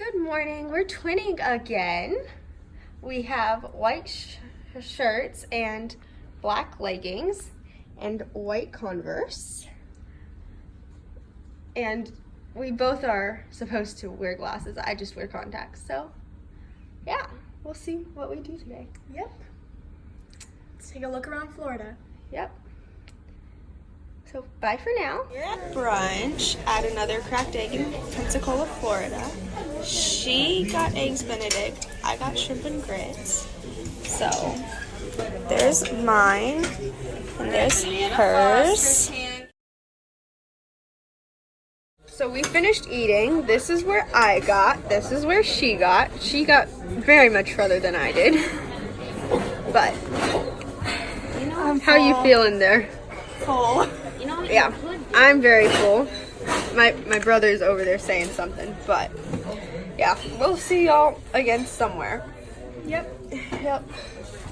Good morning. We're twinning again. We have white shirts and black leggings and white Converse. And we both are supposed to wear glasses. I just wear contacts. So, yeah, we'll see what we do today. Yep. Let's take a look around Florida. Yep. So, bye for now. We're at brunch at another cracked egg in Pensacola, Florida. She got eggs Benedict. I got shrimp and grits. So, there's mine, and there's hers. So we finished eating. This is where I got. This is where she got. She got very much further than I did. But, how you feeling there? Full. Yeah, I'm very full. My brother's over there saying something, but yeah, we'll see y'all again somewhere. Yep.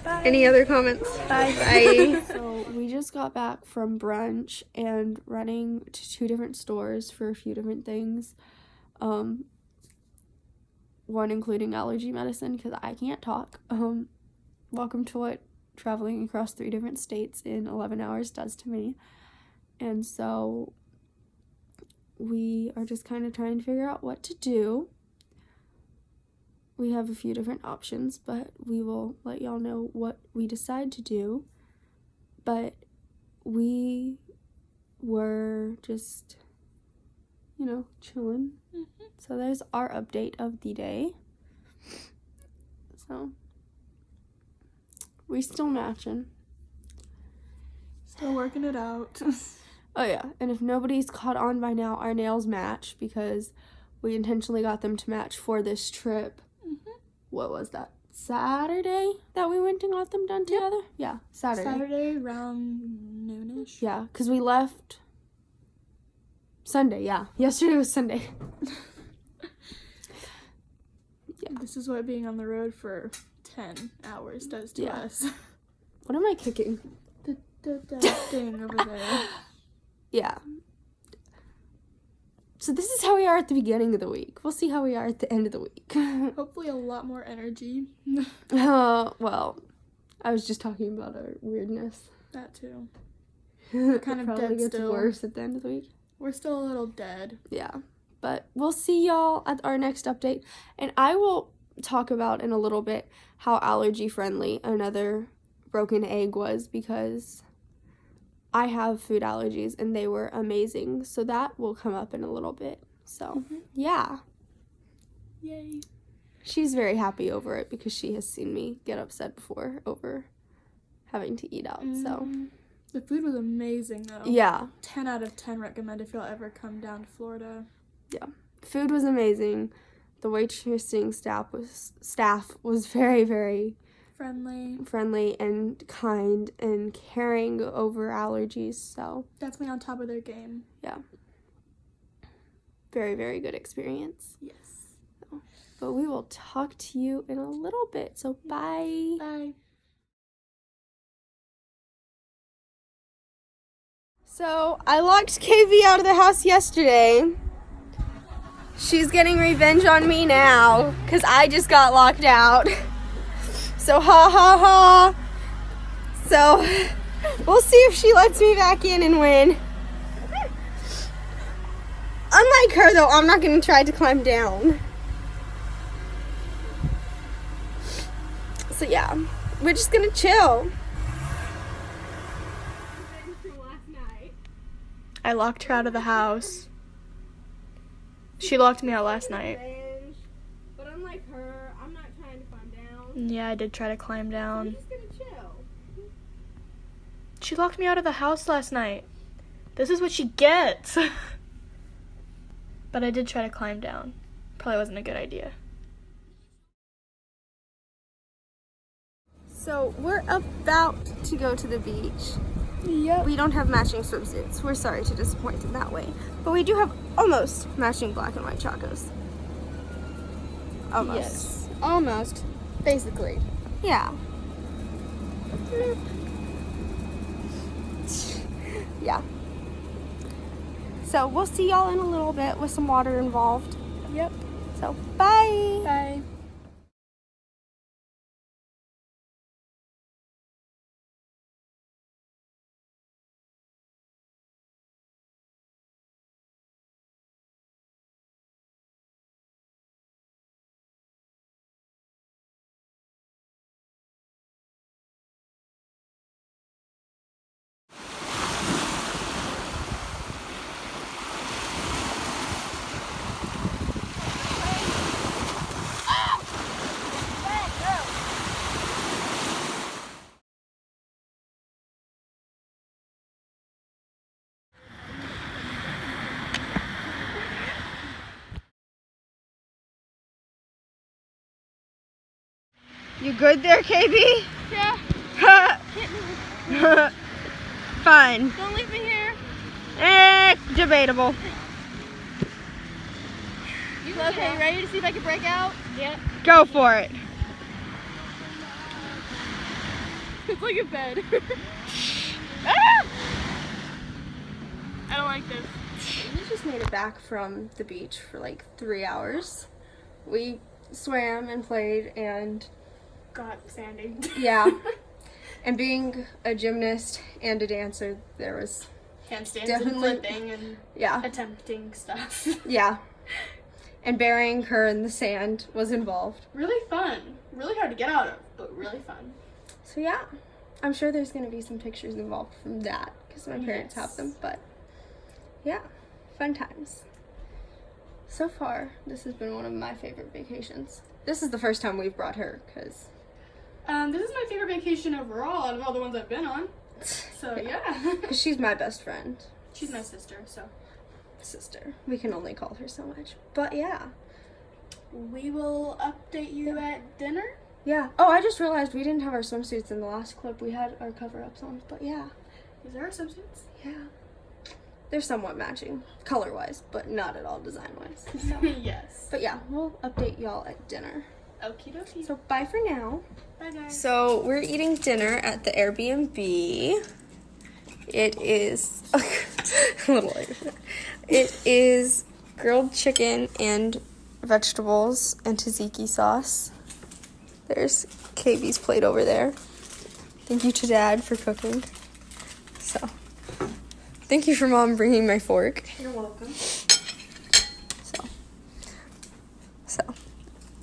Bye. Any other comments? Bye. Bye. So we just got back from brunch and running to 2 different stores for a few different things. One including allergy medicine because I can't talk. Welcome to what traveling across 3 different states in 11 hours does to me. And so we are just kind of trying to figure out what to do. We have a few different options, but we will let y'all know what we decide to do. But we were just, chilling. Mm-hmm. So there's our update of the day. So we still matching. Still working it out. Oh yeah, and if nobody's caught on by now, our nails match because we intentionally got them to match for this trip. Mm-hmm. What was that? Saturday that we went and got them done together? Yep. Yeah, Saturday. Saturday around noonish. Yeah, because we left Sunday, yeah. Yesterday was Sunday. Yeah. This is what being on the road for 10 hours does to us. What am I kicking? The thing over there. Yeah. So this is how we are at the beginning of the week. We'll see how we are at the end of the week. Hopefully a lot more energy. Well, I was just talking about our weirdness. That too. Kind of probably dead gets still. worse at the end of the week. We're still a little dead. Yeah. But we'll see y'all at our next update. And I will talk about in a little bit how allergy friendly another broken egg was because I have food allergies and they were amazing. So that will come up in a little bit. So, yeah. Yay. She's very happy over it because she has seen me get upset before over having to eat out. So, The food was amazing though. yeah. 10 out of 10 recommend if you'll ever come down to Florida. Yeah. Food was amazing. The waitressing staff was very, very friendly and kind and caring over allergies. So definitely on top of their game. Yeah. Very, very good experience. Yes. So, but we will talk to you in a little bit. So bye. Bye. So I locked KV out of the house yesterday. She's getting revenge on me now because I just got locked out. So ha ha ha. So we'll see if she lets me back in and win. Unlike her though, I'm not going to try to climb down. So yeah, we're just going to chill. I locked her out of the house. She locked me out last night. But unlike her, I'm not trying to climb down. Yeah, I did try to climb down. We're just gonna chill. She locked me out of the house last night. This is what she gets. But I did try to climb down. Probably wasn't a good idea. So we're about to go to the beach. Yep. We don't have matching swimsuits. We're sorry to disappoint in that way. But we do have almost matching black and white chacos. Almost. Yes. Almost. Basically. Yeah. Yeah. So we'll see y'all in a little bit with some water involved. Yep. So, bye. Bye. You good there, KB? Yeah. Fine. Don't leave me here. Debatable. Okay, you ready to see if I can break out? Yeah. Go for it. It's like a bed. Ah! I don't like this. We just made it back from the beach for like 3 hours. We swam and played and Got sandy. yeah. And being a gymnast and a dancer, there was Handstands definitely- and flipping and yeah. attempting stuff. Yeah. And burying her in the sand was involved. Really fun. Really hard to get out of, but really fun. So yeah, I'm sure there's going to be some pictures involved from that because my parents Yes. have them. But yeah, fun times. So far, this has been one of my favorite vacations. This is the first time we've brought her because This is my favorite vacation overall out of all the ones I've been on. So yeah. she's my best friend. She's my sister, so Sister. We can only call her so much. But yeah. we will update you at dinner. Yeah. Oh, I just realized we didn't have our swimsuits in the last clip. We had our cover-ups on. But yeah. Is there a substance? Yeah. They're somewhat matching color-wise, but not at all design-wise. So. Yes. But yeah, we'll update y'all at dinner. Okie dokie. So bye for now. Bye guys. So we're eating dinner at the Airbnb. It is a little later. It is grilled chicken and vegetables and tzatziki sauce. There's KB's plate over there. Thank you to Dad for cooking. So, thank you for Mom bringing my fork. You're welcome. So,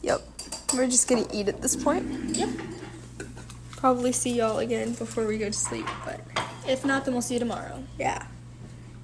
yep. We're just gonna eat at this point. Yep. Probably see y'all again before we go to sleep, but If not, then we'll see you tomorrow. yeah.